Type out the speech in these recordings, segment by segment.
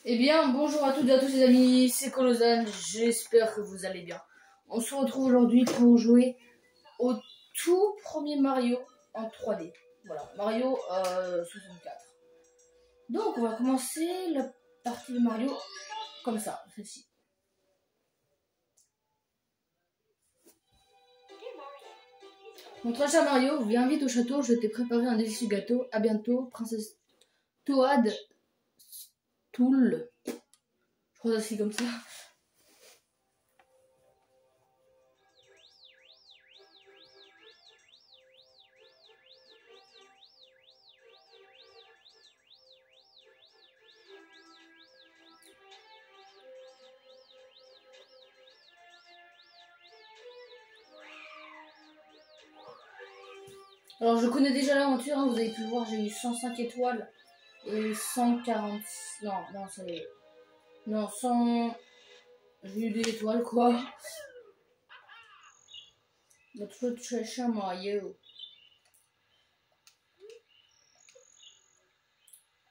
Eh bien, bonjour à toutes et à tous les amis, c'est Colosane, j'espère que vous allez bien. On se retrouve aujourd'hui pour jouer au tout premier Mario en 3D. Voilà, Mario 64. Donc, on va commencer la partie de Mario comme ça, celle-ci. Mon très cher Mario, viens vite au château, je t'ai préparé un délicieux gâteau. À bientôt, princesse Toad Tool. Je crois que c'est comme ça. Alors je connais déjà l'aventure, hein, vous avez pu le voir, j'ai eu 105 étoiles et 140... Non, c'est... Non, 100... J'ai eu des étoiles, quoi. Notre très cher Mario.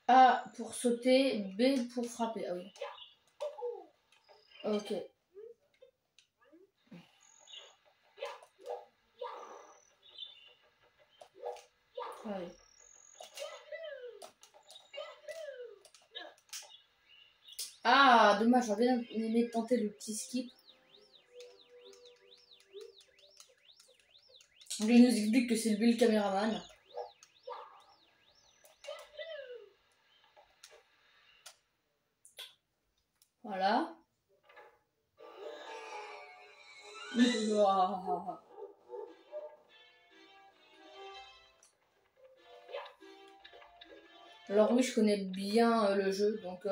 A pour sauter, B pour frapper. Ah oui. Ok. Allez. Ah, dommage, j'aurais bien aimé tenter le petit skip. Il nous explique que c'est lui le caméraman. Voilà. Alors oui, je connais bien le jeu, donc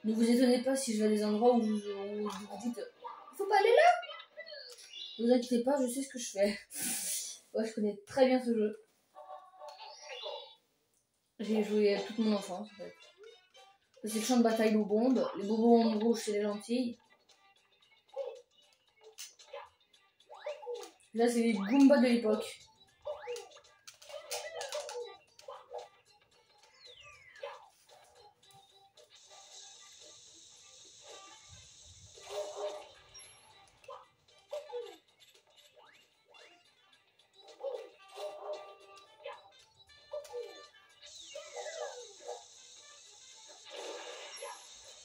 ne vous étonnez pas si je vais à des endroits où vous dites « Il faut pas aller là !» Ne vous inquiétez pas, je sais ce que je fais. Ouais, je connais très bien ce jeu. J'ai joué toute mon enfance, en fait. C'est le champ de bataille Bob-omb. Les Bob-omb rouges, c'est les lentilles. Là, c'est les Goombas de l'époque.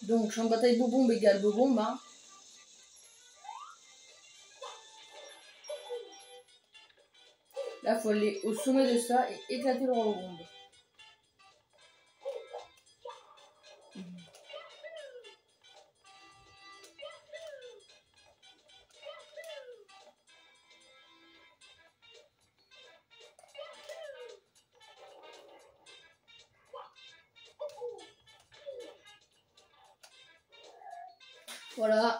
Donc, champ de bataille Bob-omb égale Bob-omb, hein. Là, il faut aller au sommet de ça et éclater le roi Bob-omb. Voilà.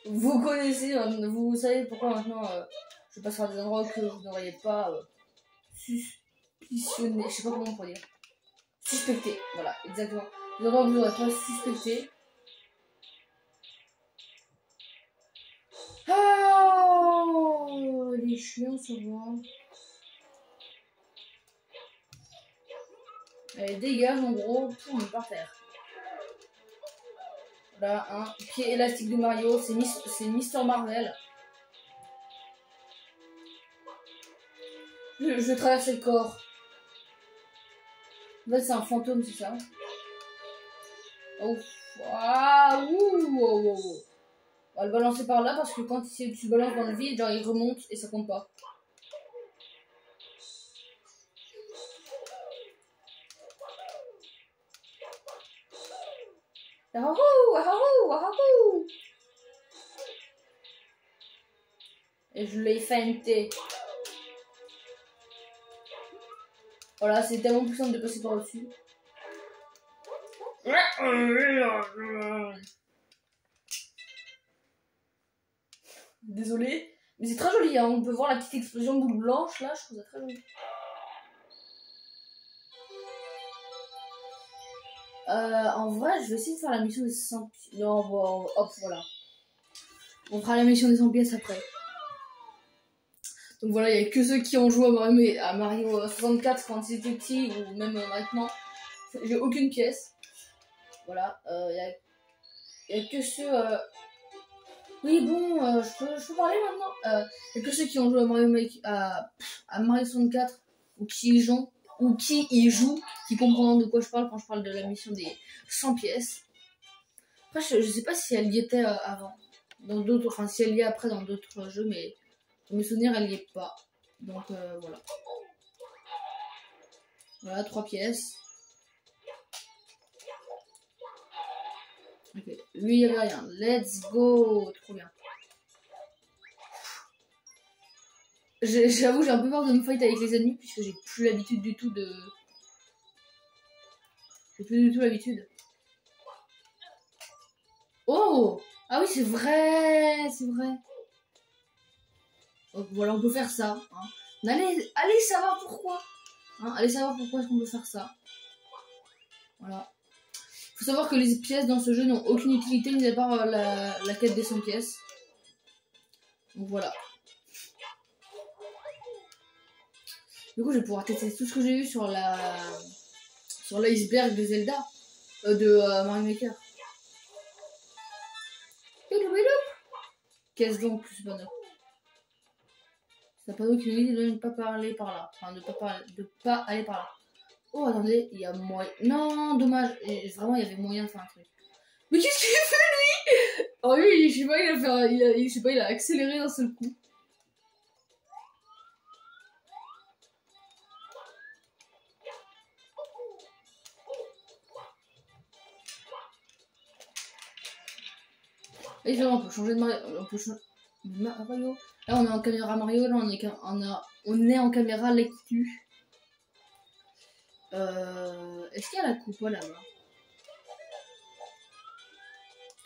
Vous connaissez, vous savez pourquoi maintenant je passe par des endroits que vous n'auriez pas suspicionné. Je sais pas comment on pourrait dire. Suspecté. Voilà, exactement. Des endroits que vous n'aurez pas suspecté. Oh, les chiens se voient. Allez, dégage en gros, tourne par terre. Voilà, un pied élastique de Mario, c'est Mister Marvel. Je vais traverser le corps. En fait, c'est un fantôme, c'est ça. Oh, ah, ouh. On va le balancer par là parce que quand tu balances dans le vide, genre il remonte et ça compte pas. Ahahou. Et je l'ai feinté. Voilà, c'est tellement puissant de passer par dessus. Désolé, mais c'est très joli, hein. On peut voir la petite explosion boule blanche là, je trouve ça très joli. En vrai, je vais essayer de faire la mission des 100 pièces. Non, bon, hop, voilà. On fera la mission des 100 pièces après. Donc voilà, il n'y a que ceux qui ont joué à Mario 64 quand ils étaient petits, ou même maintenant, J'ai aucune pièce. Voilà, y a que ceux... Oui, bon, je peux parler maintenant. Y a que ceux qui ont joué à Mario 64 ou qui y jouent, qui comprendront de quoi je parle quand je parle de la mission des 100 pièces. Après, je sais pas si elle y était avant. Dans d'autres, enfin, si elle y est après dans d'autres jeux, mais pour mes souvenirs, elle y est pas. Donc, voilà. Voilà, 3 pièces. Ok, lui, il y avait rien. Let's go. Trop bien. J'avoue, j'ai un peu peur de me fight avec les ennemis, puisque j'ai plus l'habitude du tout de... J'ai plus du tout l'habitude. Oh! Ah oui, c'est vrai! C'est vrai. Donc voilà, on peut faire ça. Hein. Allez savoir pourquoi. Hein, allez savoir pourquoi est-ce qu'on peut faire ça. Voilà. Faut savoir que les pièces dans ce jeu n'ont aucune utilité, mis à part la quête des 100 pièces. Donc voilà. Du coup, je vais pouvoir tester tout ce que j'ai vu sur l'iceberg de Zelda. De Mario Maker. Qu'est-ce donc, plus bonheur? C'est pas nous qui nous dit de ne pas parler par là. Enfin, de pas aller par là. Oh, attendez, il y a moyen. Non, dommage. Et vraiment, il y avait moyen de faire un truc. Mais qu'est-ce qu'il fait, lui? Oh, lui, je sais pas, je sais pas, il a accéléré d'un seul coup. Et on peut changer de Mario. On peut changer. Mario. Là, on est en caméra Mario. Là, on est en caméra lectu. Est-ce qu'il y a la coupe là-bas?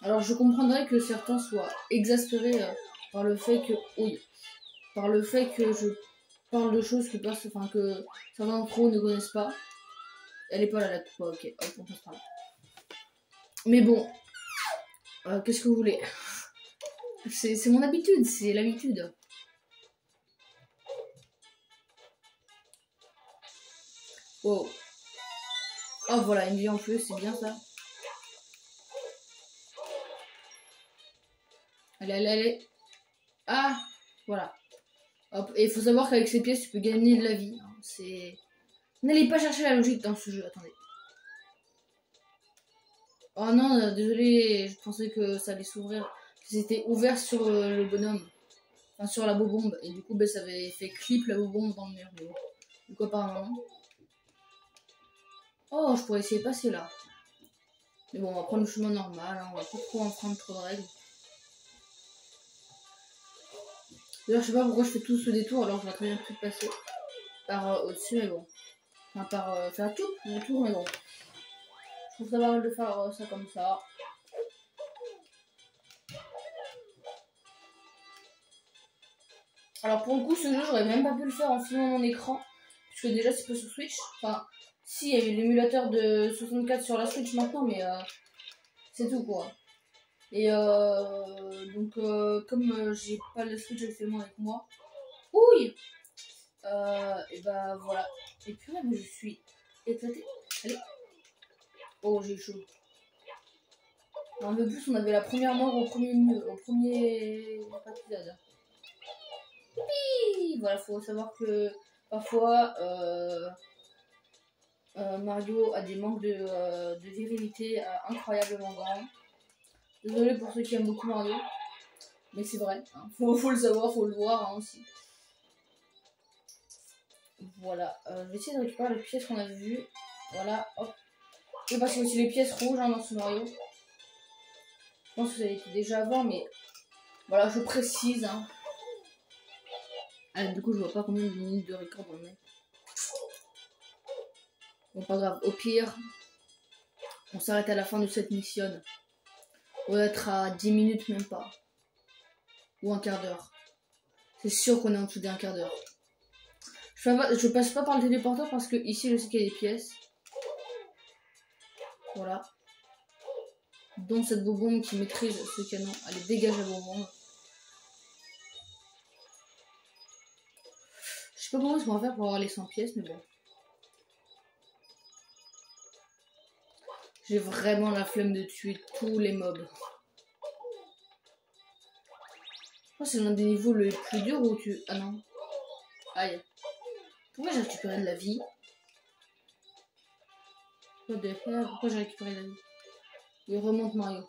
Alors, je comprendrais que certains soient exaspérés par le fait que. Oui. Par le fait que je parle de choses que certains d'entre eux ne connaissent pas. Elle est pas là, la coupe. Ok, hop, on passe par là. Mais bon. Qu'est-ce que vous voulez? C'est mon habitude, c'est l'habitude. Wow. Oh voilà, une vie en plus, c'est bien ça. Allez. Ah, voilà. Hop, et il faut savoir qu'avec ces pièces, tu peux gagner de la vie. Hein. C'est... N'allez pas chercher la logique dans ce jeu, attendez. Oh non, désolé, je pensais que ça allait s'ouvrir. C'était ouvert sur le bonhomme. Enfin, sur la bobombe. Et du coup, ça avait fait clip la bobombe dans le mur. Mais bon. Du coup, apparemment. Oh, je pourrais essayer de passer là. Mais bon, on va prendre le chemin normal. Hein. On va pas trop enfreindre trop de règles. D'ailleurs, je sais pas pourquoi je fais tout ce détour alors que j'aurais très bien pu passer par au-dessus, mais bon. Enfin, par faire tout le tour, mais bon. Je trouve ça pas mal de faire ça comme ça. Alors pour le coup, ce jeu, j'aurais même pas pu le faire en filmant mon écran. Puisque déjà, c'est pas sur Switch. Enfin, si, il y a eu l'émulateur de 64 sur la Switch maintenant, mais c'est tout quoi. Et donc, comme j'ai pas la Switch actuellement avec moi. Ouille! Et bah voilà. Et puis là, mais je suis éclatée. Allez. Oh, j'ai eu chaud. Alors, de plus, on avait la première mort au premier épisode. Voilà, faut savoir que parfois Mario a des manques de virilité incroyablement grands. Désolé pour ceux qui aiment beaucoup Mario, mais c'est vrai. Hein. Faut le savoir, faut le voir hein, aussi. Voilà, je vais essayer de récupérer les pièces qu'on avait vues. Voilà, hop. Je vais passer aussi les pièces rouges hein, dans ce Mario. Je pense que ça a été déjà avant, mais voilà, je précise. Hein. Ah, du coup, je vois pas combien de minutes de record on est. Bon, pas grave. Au pire, on s'arrête à la fin de cette mission. On va être à 10 minutes, même pas. Ou un quart d'heure. C'est sûr qu'on est en dessous d'un quart d'heure. Je passe pas par le téléporteur parce que ici, je sais qu'il y a des pièces. Voilà. Dont cette bobombe qui maîtrise ce canon. Allez, dégage la bobombe. Je sais pas comment on va faire pour avoir les 100 pièces, mais bon. J'ai vraiment la flemme de tuer tous les mobs. Oh, c'est l'un des niveaux les plus durs où tu... Ah non. Aïe. Pourquoi j'ai récupéré de la vie? What the hell? Pourquoi j'ai récupéré de la vie? Il remonte Mario.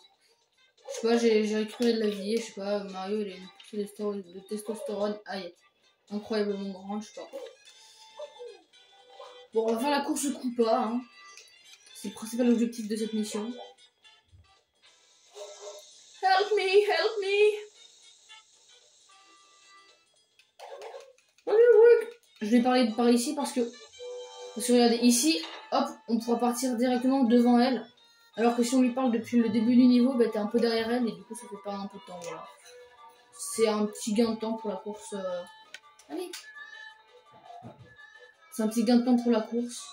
Je sais pas, j'ai récupéré de la vie. Je sais pas, Mario il a une poussée de testostérone. Aïe. Incroyablement grande, je sais pas. Bon, on va faire la course au Koopa. Hein. C'est le principal objectif de cette mission. Help me, help me! Je vais parler de par ici parce que regardez, ici, hop, on pourra partir directement devant elle. Alors que si on lui parle depuis le début du niveau, bah t'es un peu derrière elle et du coup ça fait pas un peu de temps, voilà. C'est un petit gain de temps pour la course. Allez! C'est un petit gain de temps pour la course.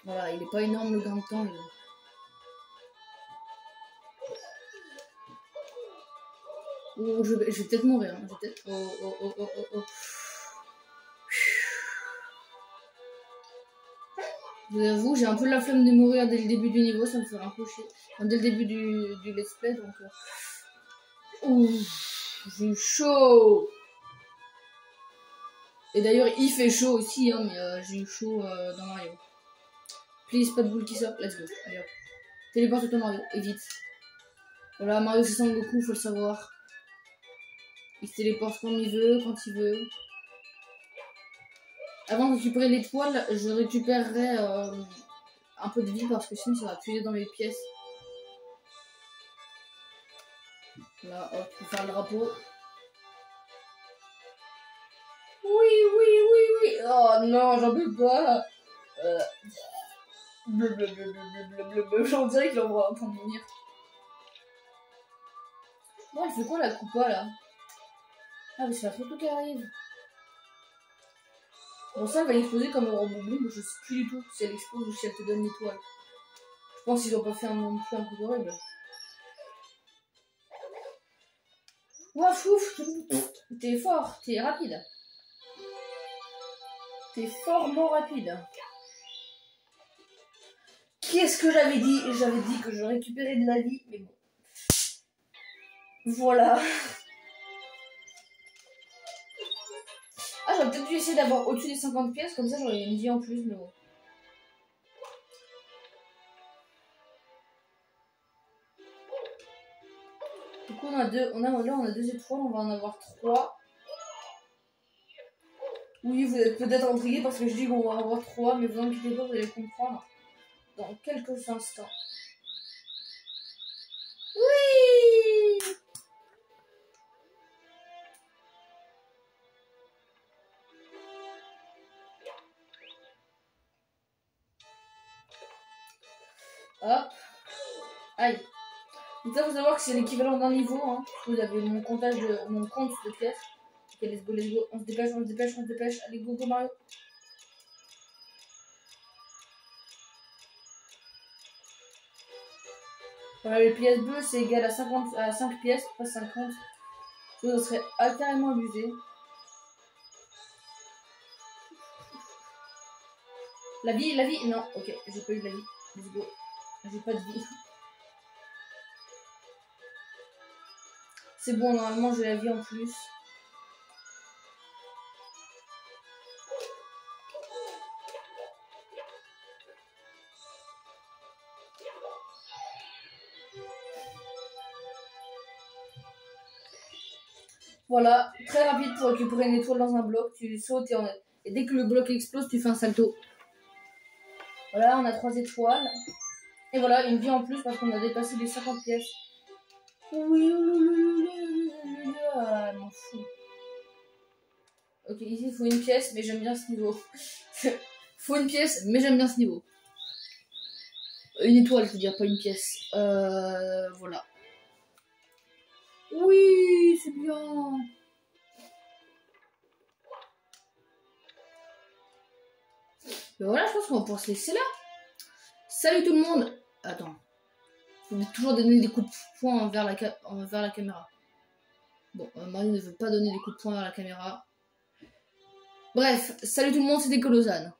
Voilà, il est pas énorme le gain de temps. Oh, je vais peut-être mourir. Hein. Oh. Je vous avoue, j'ai un peu la flemme de mourir dès le début du niveau, ça me fait un peu chier. Enfin, dès le début du let's play, donc... Ouh, j'ai chaud. Et d'ailleurs, il fait chaud aussi, hein, mais j'ai eu chaud dans Mario. Please, pas de boule qui sort, let's go. Allez hop. Téléporte-toi Mario, et vite. Voilà, Mario c'est Son Goku, faut le savoir. Il se téléporte quand il veut, Avant de récupérer l'étoile, je récupérerai un peu de vie parce que sinon ça va puiser dans les pièces. Là, hop, pour faire le drapeau. Oui. Oh non, j'en peux pas. J'en dirais qu'il envoie un point de venir. Bon, elle fait quoi la Koopa là? Ah, mais c'est la photo qui arrive. Bon, ça, elle va exploser comme un robot bleu, mais je sais plus du tout si elle explose ou si elle te donne l'étoile. Je pense qu'ils ont pas fait un peu horrible. Ouf, t'es fort, t'es rapide. T'es fortement rapide. Qu'est-ce que j'avais dit? J'avais dit que je récupérais de la vie, mais bon. Voilà. Ah, j'aurais peut-être dû essayer d'avoir au-dessus des 50 pièces, comme ça j'aurais une vie en plus, mais bon. Du coup, on a deux étoiles, on va en avoir 3. Oui, vous êtes peut-être intrigués parce que je dis qu'on va en avoir 3, mais vous inquiétez pas, vous allez comprendre dans quelques instants. Oui! Hop. Aïe. Donc ça, faut savoir que c'est l'équivalent d'un niveau. Hein. Vous avez mon compte de pièces. Ok, let's go. On se dépêche. Allez, go Mario. Voilà, les pièces bleues, c'est égal à 5 pièces, pas 50. Ça serait carrément abusé. La vie, non, ok, j'ai pas eu de la vie. Let's go. J'ai pas de vie. C'est bon, normalement j'ai la vie en plus. Voilà, très rapide pour récupérer une étoile dans un bloc. Tu sautes et dès que le bloc explose, tu fais un salto. Voilà, on a 3 étoiles. Et voilà, une vie en plus parce qu'on a dépassé les 50 pièces. Oui, m'en fous. Ok, ici il faut une pièce, mais j'aime bien ce niveau. Faut une pièce, mais j'aime bien ce niveau. Une étoile, je veux dire, pas une pièce. Voilà. Oui, c'est bien. Ben voilà, je pense qu'on va pouvoir se laisser là. Salut tout le monde. Attends. Faut toujours donner des coups de poing vers la caméra. Bon, Marie ne veut pas donner des coups de poing vers la caméra. Bref, salut tout le monde, c'était Colosane.